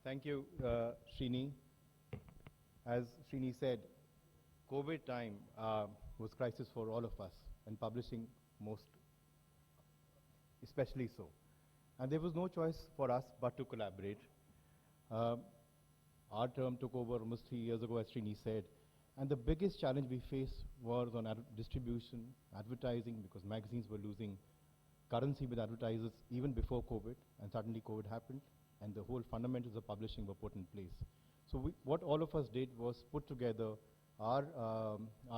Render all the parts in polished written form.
Thank you, Srini. As Srini said, COVID time was crisis for all of us, and publishing most especially so. And there was no choice for us but to collaborate. Our term took over almost 3 years ago, as Srini said, and the biggest challenge we faced was on distribution, advertising, because magazines were losing currency with advertisers even before COVID, and suddenly COVID happened, and the whole fundamentals of publishing were put in place. So what all of us did was put together our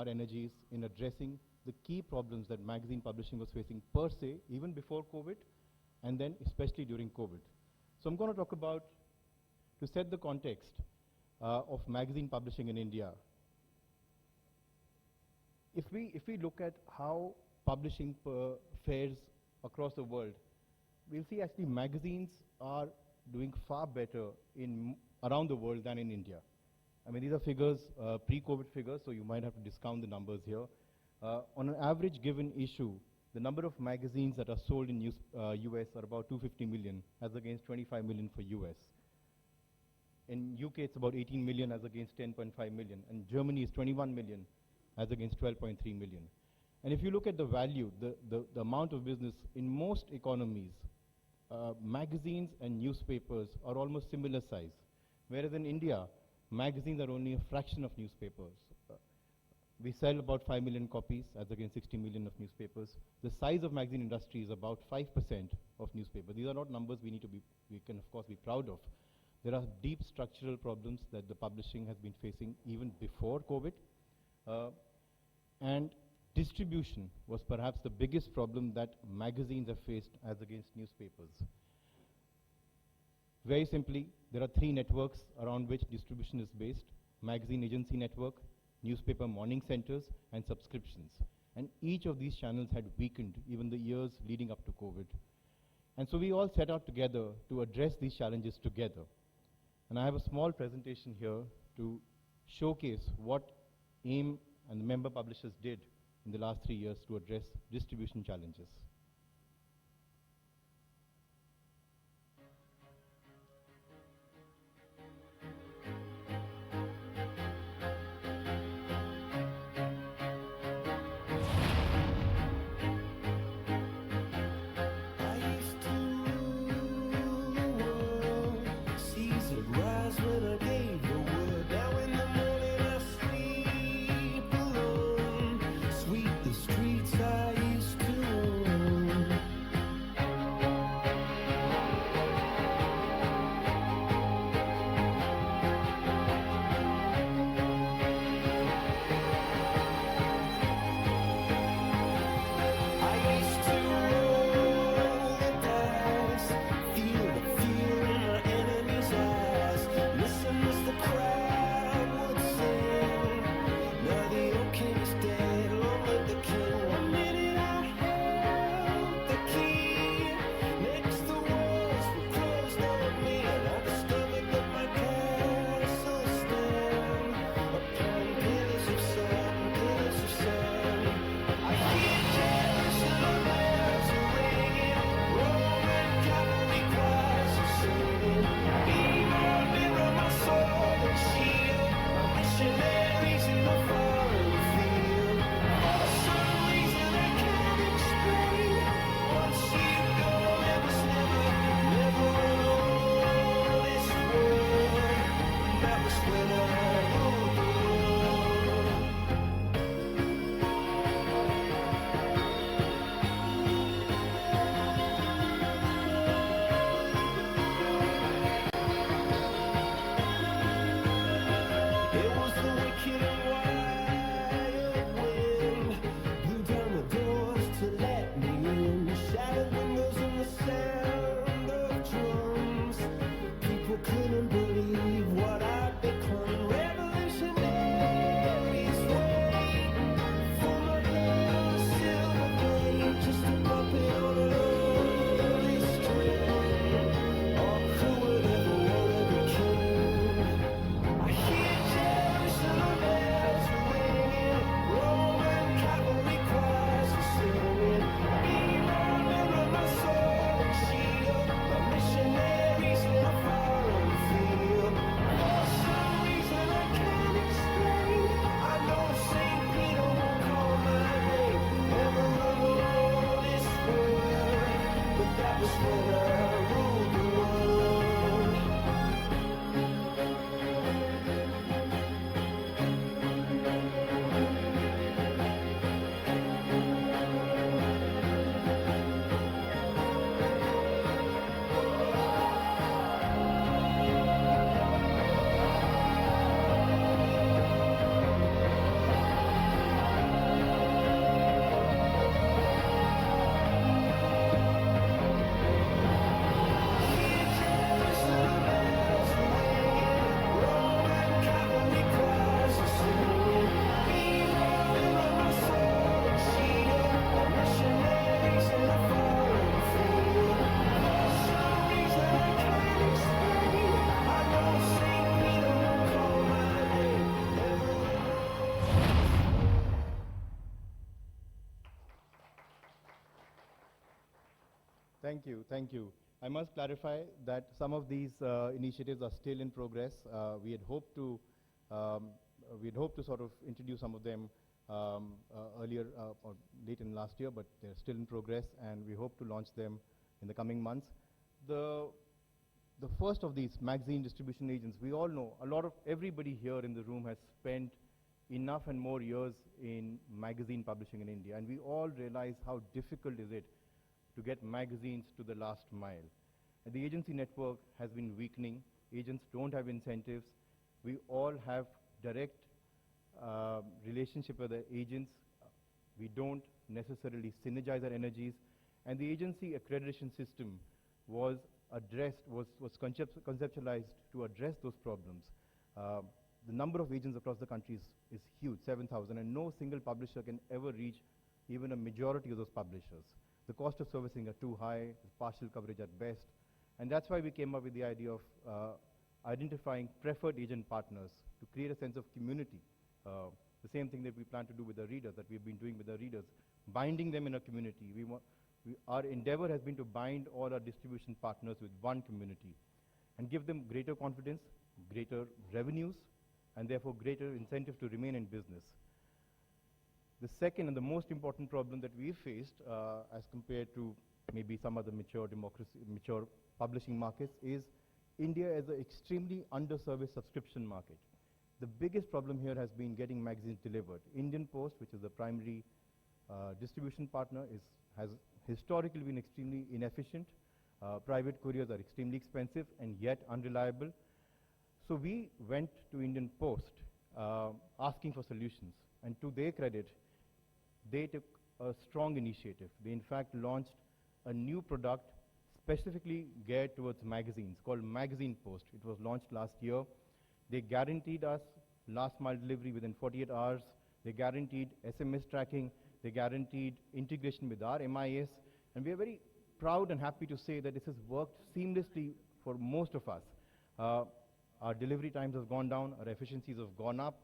energies in addressing the key problems that magazine publishing was facing per se, even before COVID, and then especially during COVID. So I'm going to talk about, to set the context of magazine publishing in India. If we look at how publishing fares across the world, we'll see actually magazines are doing far better around the world than in India. I mean, these are figures, pre-COVID figures, so you might have to discount the numbers here. On an average given issue, the number of magazines that are sold in US are about 250 million, as against 25 million for US. In UK, it's about 18 million, as against 10.5 million. And Germany is 21 million, as against 12.3 million. And if you look at the value, the amount of business in most economies, magazines and newspapers are almost similar size. Whereas in India, magazines are only a fraction of newspapers. We sell about 5 million copies, as against 60 million of newspapers. The size of magazine industry is about 5% of newspapers. These are not numbers we can of course be proud of. There are deep structural problems that the publishing has been facing even before COVID. And distribution was perhaps the biggest problem that magazines have faced as against newspapers. Very simply, there are 3 networks around which distribution is based: magazine agency network, newspaper morning centers, and subscriptions. And each of these channels had weakened even the years leading up to COVID. And so we all set out together to address these challenges together. And I have a small presentation here to showcase what AIM and the member publishers did in the last 3 years to address distribution challenges. Streets I used to own. Thank you, thank you. I must clarify that some of these initiatives are still in progress. Um, we had hoped to sort of introduce some of them earlier or late in last year, but they're still in progress, and we hope to launch them in the coming months. The the first of these magazine distribution agents, we all know everybody here in the room has spent enough and more years in magazine publishing in India, and we all realize how difficult is it to get magazines to the last mile. And the agency network has been weakening. Agents don't have incentives. We all have direct relationship with the agents. We don't necessarily synergize our energies. And the agency accreditation system was conceptualized to address those problems. The number of agents across the country is huge, 7,000, and no single publisher can ever reach even a majority of those publishers. The cost of servicing are too high, partial coverage at best, and that's why we came up with the idea of identifying preferred agent partners to create a sense of community. The same thing that we plan to do with the readers, that we've been doing with the readers, binding them in a community. Our endeavor has been to bind all our distribution partners with one community and give them greater confidence, greater revenues, and therefore greater incentive to remain in business. The second and the most important problem that we've faced as compared to maybe some other mature publishing markets is India is an extremely underserviced subscription market. The biggest problem here has been getting magazines delivered. Indian Post, which is the primary distribution partner, has historically been extremely inefficient. Private couriers are extremely expensive and yet unreliable. So we went to Indian Post asking for solutions, and to their credit, they took a strong initiative. They in fact launched a new product specifically geared towards magazines called Magazine Post. It was launched last year. They guaranteed us last mile delivery within 48 hours. They guaranteed SMS tracking. They guaranteed integration with our MIS. And we are very proud and happy to say that this has worked seamlessly for most of us. Our delivery times have gone down, our efficiencies have gone up.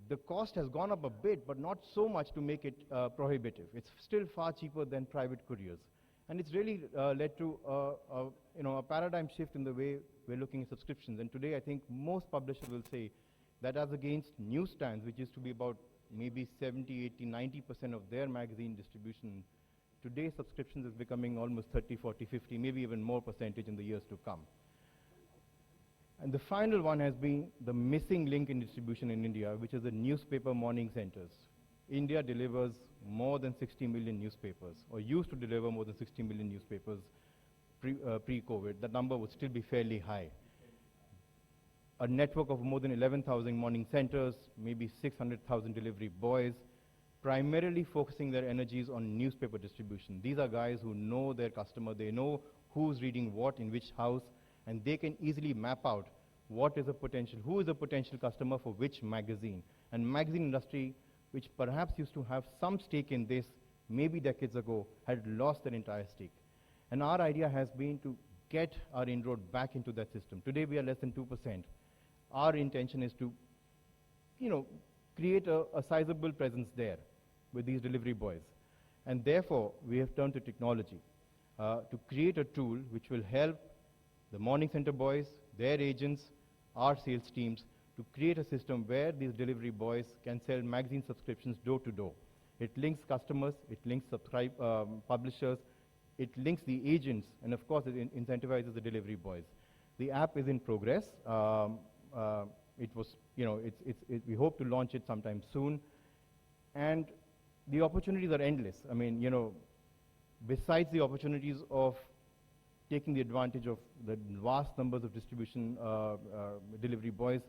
The cost has gone up a bit, but not so much to make it prohibitive. It's still far cheaper than private couriers. And it's really led to a paradigm shift in the way we're looking at subscriptions. And today, I think most publishers will say that as against newsstands, which used to be about maybe 70, 80, 90% of their magazine distribution, today subscriptions is becoming almost 30, 40, 50, maybe even more percentage in the years to come. And the final one has been the missing link in distribution in India, which is the newspaper morning centers. India delivers more than 60 million newspapers, or used to deliver more than 60 million newspapers pre-COVID. That number would still be fairly high. A network of more than 11,000 morning centers, maybe 600,000 delivery boys, primarily focusing their energies on newspaper distribution. These are guys who know their customer, they know who's reading what in which house, and they can easily map out who is a potential customer for which magazine. And magazine industry, which perhaps used to have some stake in this maybe decades ago, had lost their entire stake. And our idea has been to get our inroad back into that system. Today we are less than 2%. Our intention is to, create a sizable presence there with these delivery boys. And therefore, we have turned to technology to create a tool which will help the morning center boys, their agents, our sales teams, to create a system where these delivery boys can sell magazine subscriptions door to door. It links customers, it links publishers, it links the agents, and of course it incentivizes the delivery boys. The app is in progress. We hope to launch it sometime soon. And the opportunities are endless. I mean, besides the opportunities of taking the advantage of the vast numbers of distribution delivery boys,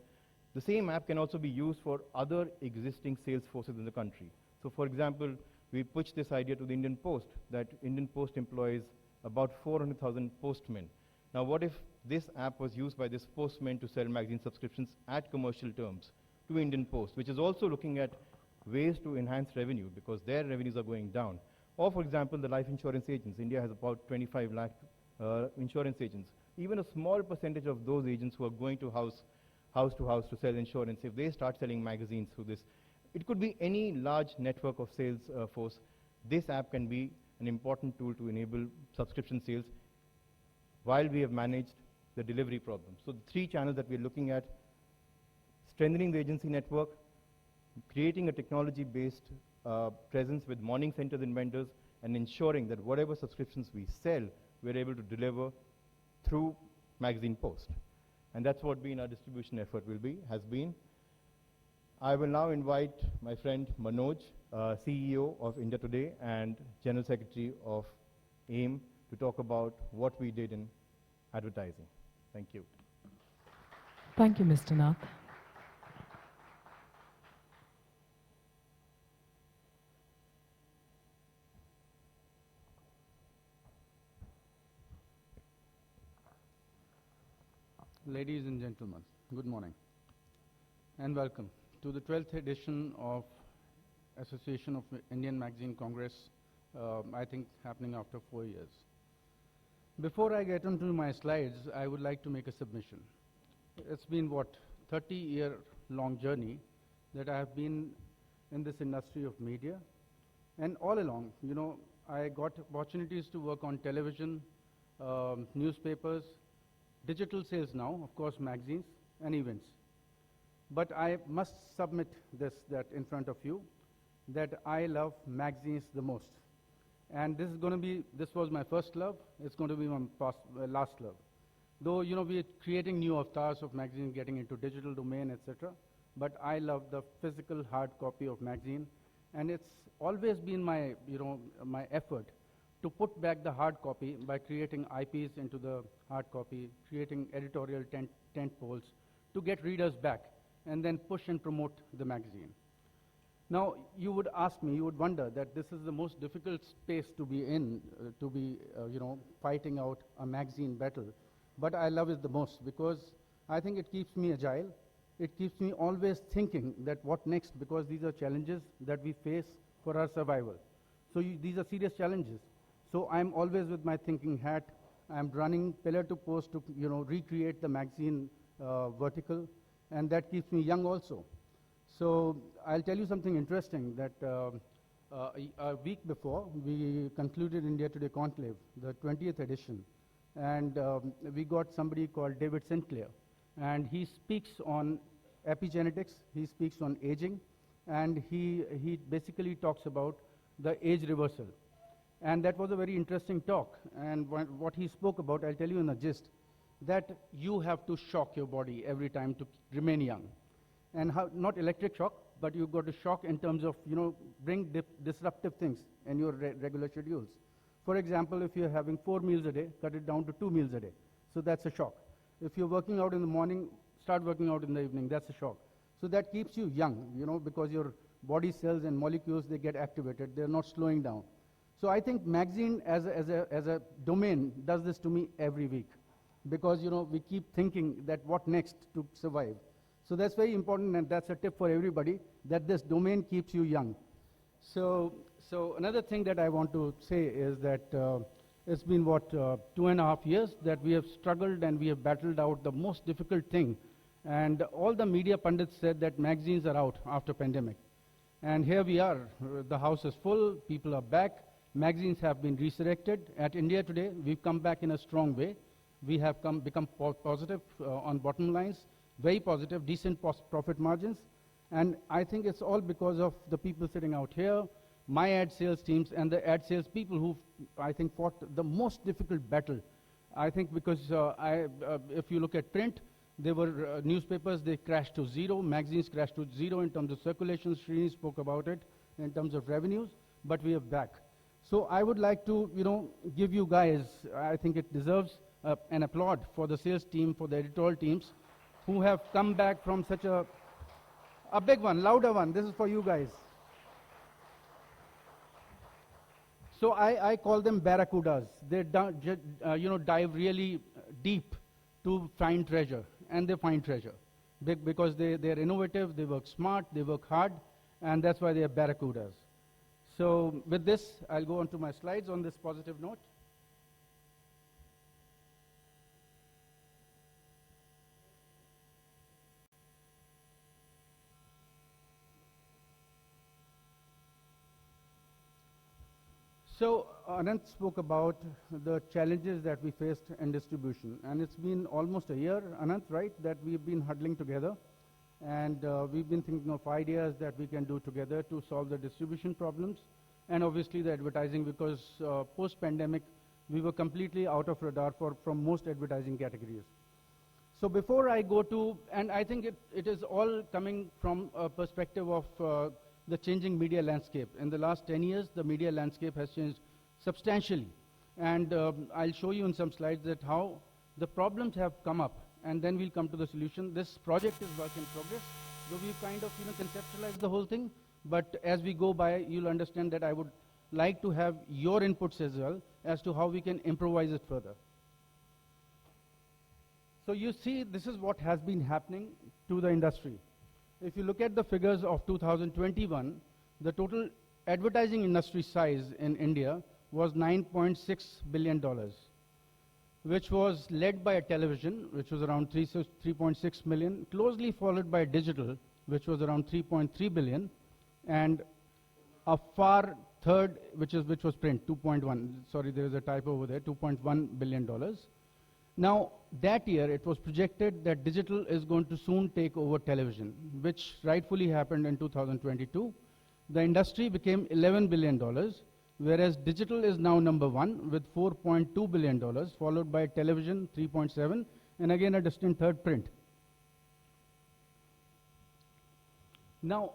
the same app can also be used for other existing sales forces in the country. So for example, we pitched this idea to the Indian Post, that Indian Post employs about 400,000 postmen. Now what if this app was used by this postman to sell magazine subscriptions at commercial terms to Indian Post, which is also looking at ways to enhance revenue because their revenues are going down. Or for example, the life insurance agents. India has about 25 lakh insurance agents. Even a small percentage of those agents who are going to house to sell insurance, if they start selling magazines through this, it could be any large network of sales force. This app can be an important tool to enable subscription sales while we have managed the delivery problem. So the three channels that we're looking at: strengthening the agency network, creating a technology-based presence with morning centers and vendors, and ensuring that whatever subscriptions we sell, we're able to deliver through magazine post. And that's what our distribution effort has been. I will now invite my friend Manoj, CEO of India Today and General Secretary of AIM, to talk about what we did in advertising. Thank you. Thank you, Mr. Nath. Ladies and gentlemen, good morning and welcome to the 12th edition of Association of Indian Magazine Congress, I think happening after 4 years. Before I get onto my slides, I would like to make a submission. It's been, 30-year-long journey that I have been in this industry of media. And all along, I got opportunities to work on television, newspapers, digital sales now, of course, magazines and events. But I must submit that in front of you, that I love magazines the most. And this was my first love, it's going to be my last love. Though, we are creating new avatars of magazine, getting into digital domain, etc. But I love the physical hard copy of magazine. And it's always been my, my effort to put back the hard copy by creating IPs into the hard copy, creating editorial tent poles to get readers back, and then push and promote the magazine. Now, you would ask me, you would wonder that this is the most difficult space to be in, fighting out a magazine battle. But I love it the most because I think it keeps me agile. It keeps me always thinking that what next, because these are challenges that we face for our survival. So these are serious challenges. So I'm always with my thinking hat. I'm running pillar to post to recreate the magazine vertical, and that keeps me young also. So I'll tell you something interesting that a week before we concluded India Today Conclave, the 20th edition, and we got somebody called David Sinclair, and he speaks on epigenetics, he speaks on aging, and he basically talks about the age reversal. And that was a very interesting talk. And what he spoke about, I'll tell you in a gist, that you have to shock your body every time to remain young. And not electric shock, but you've got to shock in terms of, bring disruptive things in your regular schedules. For example, if you're having 4 meals a day, cut it down to 2 meals a day. So that's a shock. If you're working out in the morning, start working out in the evening, that's a shock. So that keeps you young, because your body cells and molecules, they get activated, they're not slowing down. So I think magazine as a domain does this to me every week because, we keep thinking that what next to survive. So that's very important, and that's a tip for everybody, that this domain keeps you young. So another thing that I want to say is that it's been, 2.5 years that we have struggled and we have battled out the most difficult thing. And all the media pundits said that magazines are out after pandemic. And here we are, the house is full, people are back. Magazines have been resurrected. At India Today, we've come back in a strong way. We have become positive on bottom lines, very positive, decent profit margins. And I think it's all because of the people sitting out here, my ad sales teams, and the ad sales people who, I think, fought the most difficult battle. I think because if you look at print, there were newspapers, they crashed to zero, magazines crashed to zero in terms of circulation. Srini spoke about it in terms of revenues, but we are back. So I would like to, give you guys, I think it deserves an applaud for the sales team, for the editorial teams, who have come back from such a big one, louder one. This is for you guys. So I call them barracudas. They dive really deep to find treasure, and they find treasure. Because they're innovative, they work smart, they work hard, and that's why they are barracudas. So with this, I'll go on to my slides on this positive note. So Anant spoke about the challenges that we faced in distribution, and it's been almost a year, Anant, right, that we've been huddling together, and we've been thinking of ideas that we can do together to solve the distribution problems, and obviously the advertising, because post-pandemic, we were completely out of radar from most advertising categories. So before I go to, and I think it is all coming from a perspective of the changing media landscape. In the last 10 years, the media landscape has changed substantially. And I'll show you in some slides that how the problems have come up, and then we'll come to the solution. This project is work in progress, though we've kind of conceptualized the whole thing. But as we go by, you'll understand that I would like to have your inputs as well as to how we can improvise it further. So you see, this is what has been happening to the industry. If you look at the figures of 2021, the total advertising industry size in India was $9.6 billion, which was led by a television, which was around 3.6 million, closely followed by digital, which was around 3.3 billion, and a far third, which was print, 2.1. Sorry, there is a typo over there, $2.1 billion. Now, that year, it was projected that digital is going to soon take over television, which rightfully happened in 2022. The industry became $11 billion, whereas digital is now number one with $4.2 billion, followed by television, 3.7, and again a distant third, print. Now,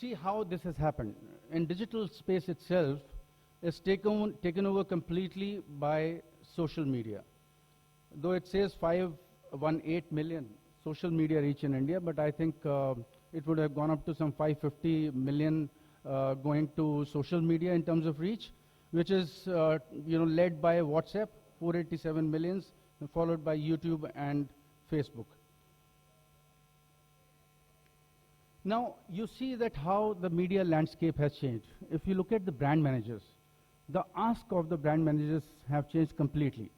see how this has happened. In digital space itself is taken over completely by social media. Though it says 518 million social media reach in India, but I think it would have gone up to some 550 million going to social media in terms of reach, which is led by WhatsApp, 487 millions, followed by YouTube and Facebook. Now, you see that how the media landscape has changed. If you look at the brand managers, the ask of the brand managers have changed completely.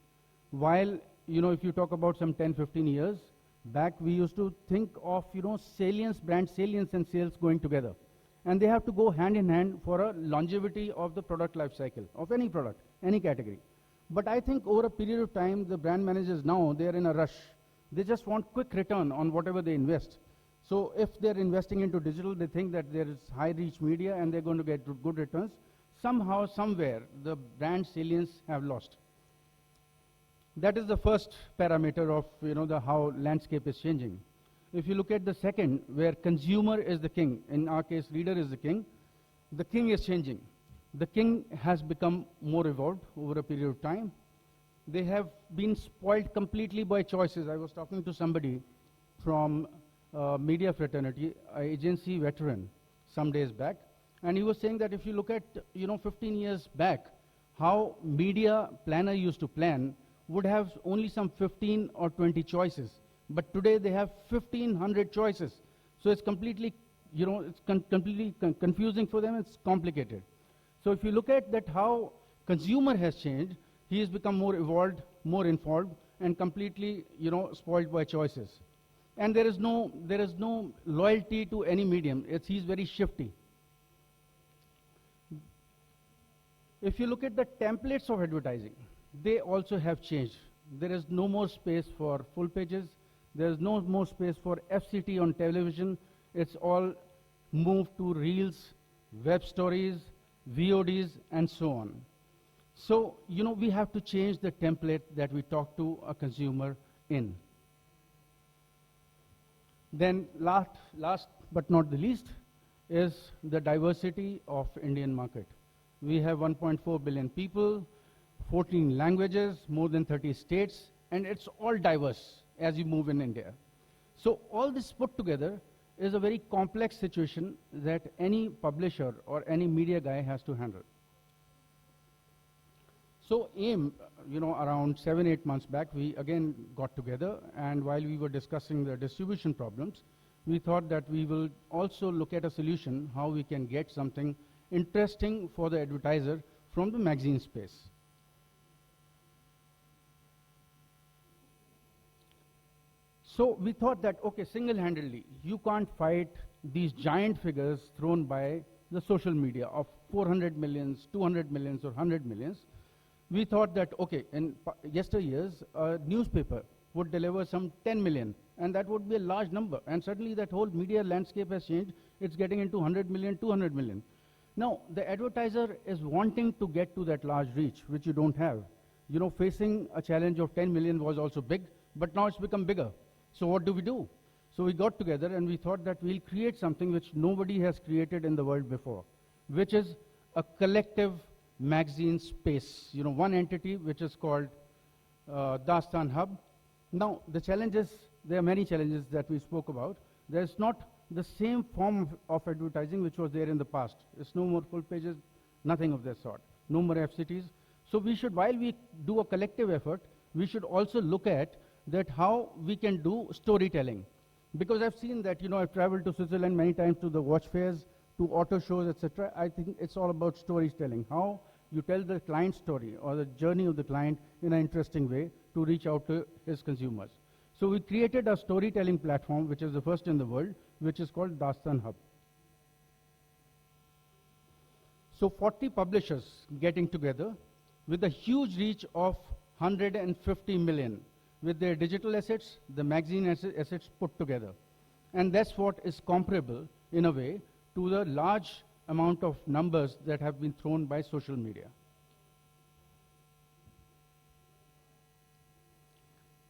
While if you talk about some 10, 15 years back, we used to think of, salience, brand salience and sales going together. And they have to go hand in hand for a longevity of the product life cycle, of any product, any category. But I think over a period of time, the brand managers now, they're in a rush. They just want quick return on whatever they invest. So if they're investing into digital, they think that there is high reach media and they're going to get good returns. Somehow, somewhere, the brand salience have lost. That is the first parameter of how landscape is changing. If you look at the second, where consumer is the king, in our case reader is the king is changing. The king has become more evolved over a period of time. They have been spoiled completely by choices. I was talking to somebody from media fraternity, an agency veteran, some days back, and he was saying that if you look at 15 years back, how media planner used to plan, would have only some 15 or 20 choices. But today they have 1,500 choices. So it's completely, completely confusing for them, it's complicated. So if you look at that how consumer has changed, he has become more evolved, more informed, and completely, spoiled by choices. And there is no loyalty to any medium. He's very shifty. If you look at the templates of advertising, they also have changed. There is no more space for full pages. There is no more space for FCT on television. It's all moved to reels, web stories, VODs, and so on. So, we have to change the template that we talk to a consumer in. Then last but not the least is the diversity of Indian market. We have 1.4 billion people, 14 languages, more than 30 states, and it's all diverse as you move in India. So all this put together is a very complex situation that any publisher or any media guy has to handle. So AIM, around 7-8 months back, we again got together, and while we were discussing the distribution problems, we thought that we will also look at a solution, how we can get something interesting for the advertiser from the magazine space. So we thought that, okay, single-handedly, you can't fight these giant figures thrown by the social media of 400 millions, 200 millions, or 100 millions, we thought that, okay, in yesteryears, a newspaper would deliver some 10 million, and that would be a large number. And suddenly that whole media landscape has changed. It's getting into 100 million, 200 million. Now, the advertiser is wanting to get to that large reach, which you don't have. You know, facing a challenge of 10 million was also big, but now it's become bigger. So what do? So we got together and we thought that we'll create something which nobody has created in the world before, which is a collective magazine space. You know, one entity which is called Dastaan Hub. Now, the challenges, there are many challenges that we spoke about. There's not the same form of advertising which was there in the past. There's no more full pages, nothing of that sort. No more FCTs. So we should, while we do a collective effort, we should also look at that how we can do storytelling. Because I've seen that, you know, I've traveled to Switzerland many times to the watch fairs, to auto shows, etc. I think it's all about storytelling. How you tell the client story or the journey of the client in an interesting way to reach out to his consumers. So we created a storytelling platform, which is the first in the world, which is called Dastaan Hub. So 40 publishers getting together with a huge reach of 150 million with their digital assets, the magazine assets put together. And that's what is comparable, in a way, to the large amount of numbers that have been thrown by social media.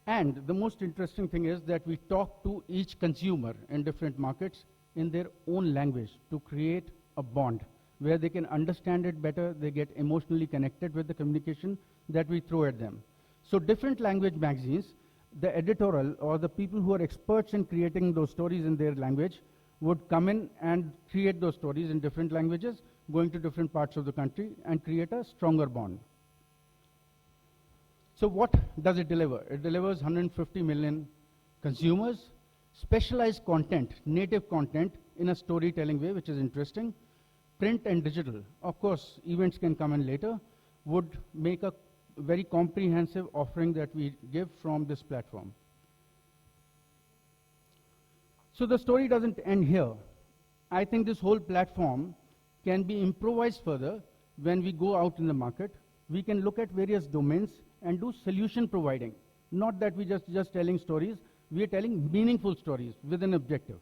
And the most interesting thing is that we talk to each consumer in different markets in their own language to create a bond where they can understand it better, they get emotionally connected with the communication that we throw at them. So different language magazines, the editorial or the people who are experts in creating those stories in their language would come in and create those stories in different languages, going to different parts of the country and create a stronger bond. So what does it deliver? It delivers 150 million consumers, specialized content, native content in a storytelling way, which is interesting. Print and digital, of course, events can come in later, would make a very comprehensive offering that we give from this platform. So the story doesn't end here. I think this whole platform can be improvised further when we go out in the market. We can look at various domains and do solution providing. Not that we just telling stories, we are telling meaningful stories with an objective.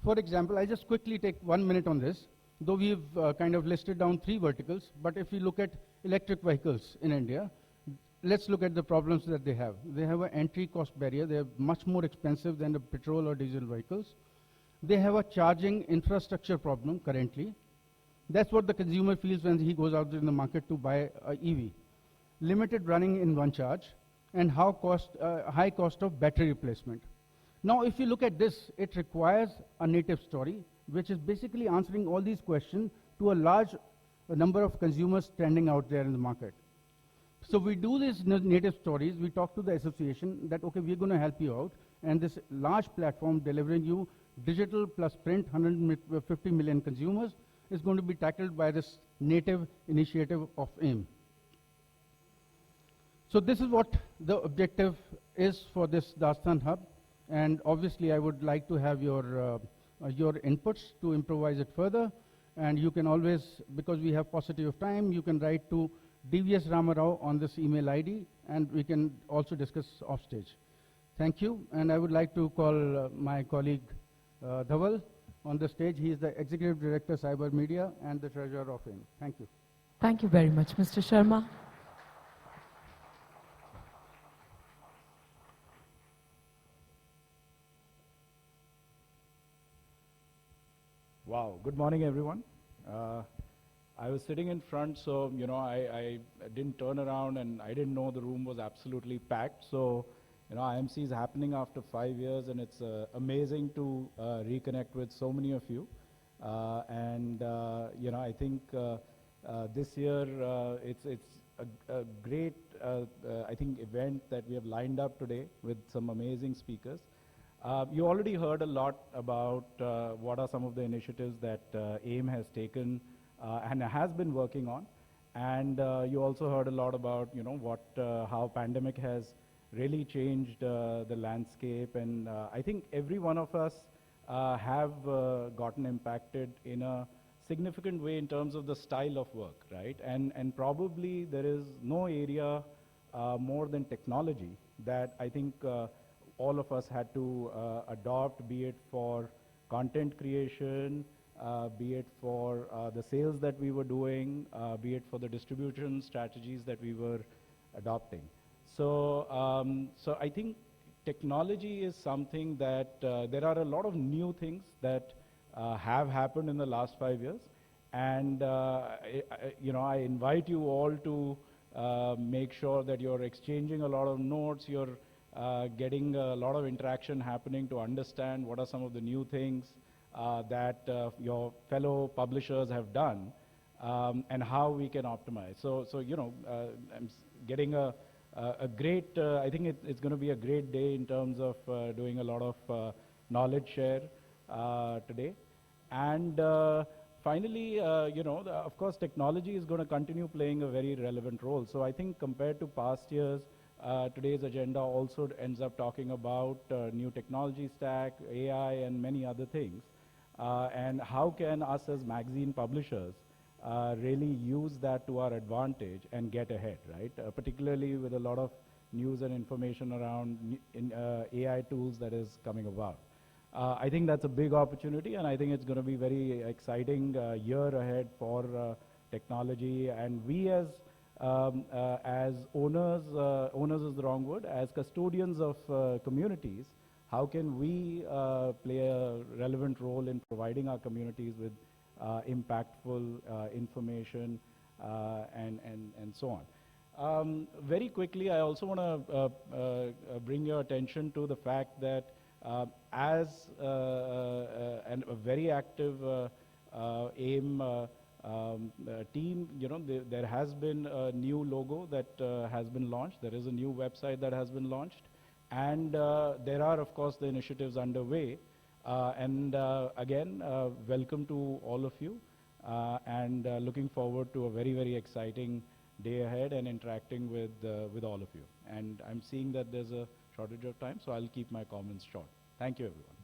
For example, I just quickly take 1 minute on this, though we've kind of listed down 3 verticals, but if we look at electric vehicles in India, let's look at the problems that they have. They have an entry cost barrier. They're much more expensive than the petrol or diesel vehicles. They have a charging infrastructure problem currently. That's what the consumer feels when he goes out in the market to buy an EV. Limited running in one charge and high cost of battery replacement. Now, if you look at this, it requires a native story, which is basically answering all these questions to a large number of consumers standing out there in the market. So we do these native stories, we talk to the association that, okay, we're going to help you out, and this large platform delivering you digital plus print, 150 million consumers, is going to be tackled by this native initiative of AIM. So this is what the objective is for this Dastaan Hub, and obviously I would like to have your inputs to improvise it further, and you can always, because we have paucity of time, you can write to DVS Ramarao on this email ID, and we can also discuss off stage. Thank you, and I would like to call my colleague Dhaval on the stage. He is the Executive Director, Cyber Media, and the Treasurer of AIM. Thank you. Thank you very much, Mr. Sharma. Wow, good morning, everyone. I was sitting in front, so, you know, I didn't turn around and I didn't know the room was absolutely packed. So, you know, IMC is happening after 5 years, and it's amazing to reconnect with so many of you. You know, I think this year it's a great, I think, event that we have lined up today with some amazing speakers. You already heard a lot about what are some of the initiatives that AIM has taken and has been working on. And you also heard a lot about, you know, what, how pandemic has really changed the landscape. And I think every one of us have gotten impacted in a significant way in terms of the style of work, right? And probably there is no area more than technology that I think all of us had to adopt, be it for content creation, be it for the sales that we were doing, be it for the distribution strategies that we were adopting. So I think technology is something that there are a lot of new things that have happened in the last 5 years, and I invite you all to make sure that you're exchanging a lot of notes, you're getting a lot of interaction happening to understand what are some of the new things that your fellow publishers have done, and how we can optimize. So I'm getting a great, I think it's going to be a great day in terms of doing a lot of knowledge share today. And finally, of course, technology is going to continue playing a very relevant role. So I think compared to past years, today's agenda also ends up talking about new technology stack, AI, and many other things. And how can us as magazine publishers really use that to our advantage and get ahead, right? Particularly with a lot of news and information around AI tools that is coming about. I think that's a big opportunity, and I think it's going to be very exciting year ahead for technology. And we as owners, owners is the wrong word, as custodians of communities, how can we play a relevant role in providing our communities with impactful information and so on. Very quickly, I also want to bring your attention to the fact that as a very active AIM team, there has been a new logo that has been launched. There is a new website that has been launched. And there are, of course, the initiatives underway. Again, welcome to all of you, and looking forward to a very, very exciting day ahead and interacting with all of you. And I'm seeing that there's a shortage of time, so I'll keep my comments short. Thank you, everyone.